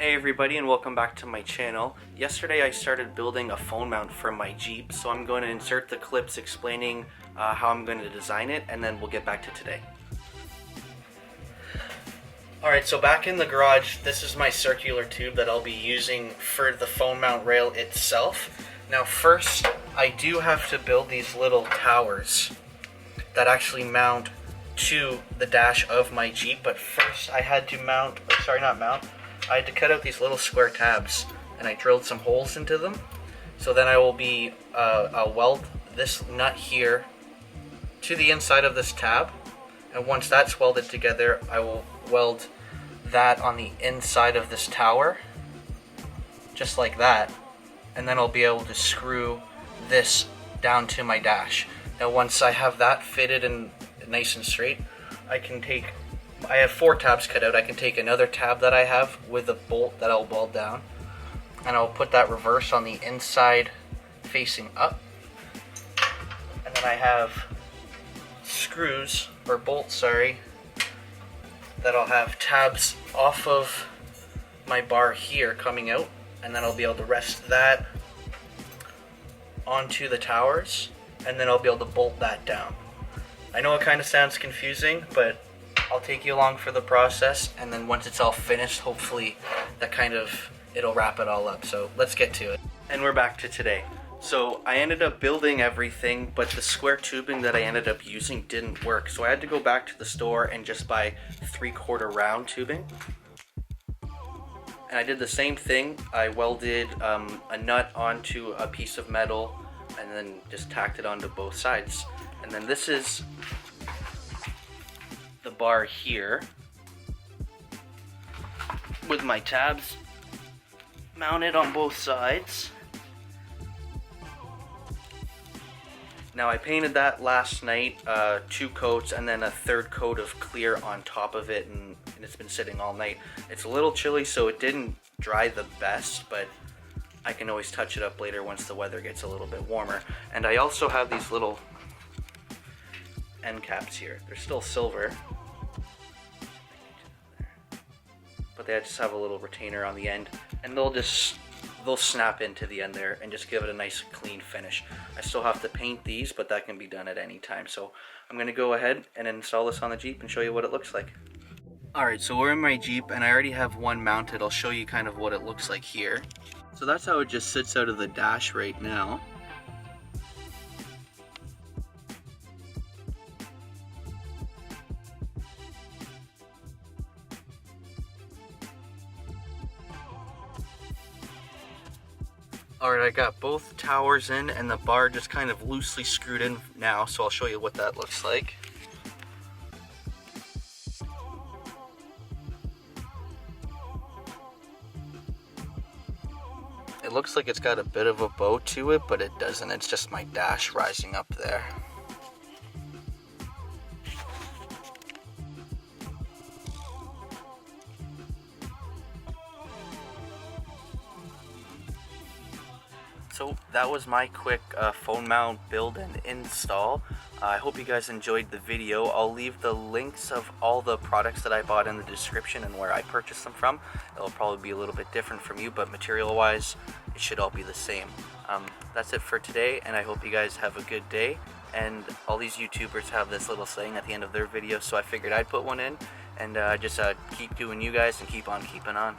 Hey everybody, and welcome back to my channel. Yesterday I started building a phone mount for my Jeep, so I'm going to insert the clips explaining how I'm going to design it, and then we'll get back to today. Alright, so back in the garage, this is my circular tube that I'll be using for the phone mount rail itself. Now first, I do have to build these little towers that actually mount to the dash of my Jeep, but first I had to I had to cut out these little square tabs, and I drilled some holes into them. So then I will be I'll weld this nut here to the inside of this tab, and once that's welded together, I will weld that on the inside of this tower, just like that, and then I'll be able to screw this down to my dash. Now once I have that fitted and nice and straight, I have 4 tabs cut out. I can take another tab that I have with a bolt that I'll weld down, and I'll put that reverse on the inside facing up. And then I have screws, or bolts, sorry, that I'll have tabs off of my bar here coming out, and then I'll be able to rest that onto the towers, and then I'll be able to bolt that down. I know it kind of sounds confusing, but I'll take you along for the process, and then once it's all finished, hopefully it'll wrap it all up. So let's get to it. And we're back to today. So I ended up building everything, but the square tubing that I ended up using didn't work. So I had to go back to the store and just buy 3/4 round tubing. And I did the same thing. I welded a nut onto a piece of metal and then just tacked it onto both sides. And then this is the bar here with my tabs mounted on both sides. Now I painted that last night, 2 coats, and then a 3rd coat of clear on top of it, and it's been sitting all night. It's a little chilly, so it didn't dry the best, but I can always touch it up later once the weather gets a little bit warmer. And I also have these little end caps here. They're still silver, but they just have a little retainer on the end, and they'll snap into the end there and just give it a nice clean finish. I still have to paint these, but that can be done at any time. So I'm going to go ahead and install this on the Jeep and show you what it looks like. Alright, so we're in my Jeep, and I already have one mounted. I'll show you kind of what it looks like here. So that's how it just sits out of the dash right now. Alright, I got both towers in and the bar just kind of loosely screwed in now, so I'll show you what that looks like. It looks like it's got a bit of a bow to it, but it doesn't. It's just my dash rising up there. So that was my quick phone mount build and install. I hope you guys enjoyed the video. I'll leave the links of all the products that I bought in the description and where I purchased them from. It'll probably be a little bit different from you, but material wise it should all be the same. That's it for today, and I hope you guys have a good day. And all these YouTubers have this little saying at the end of their videos, so I figured I'd put one in and just keep doing you guys and keep on keeping on.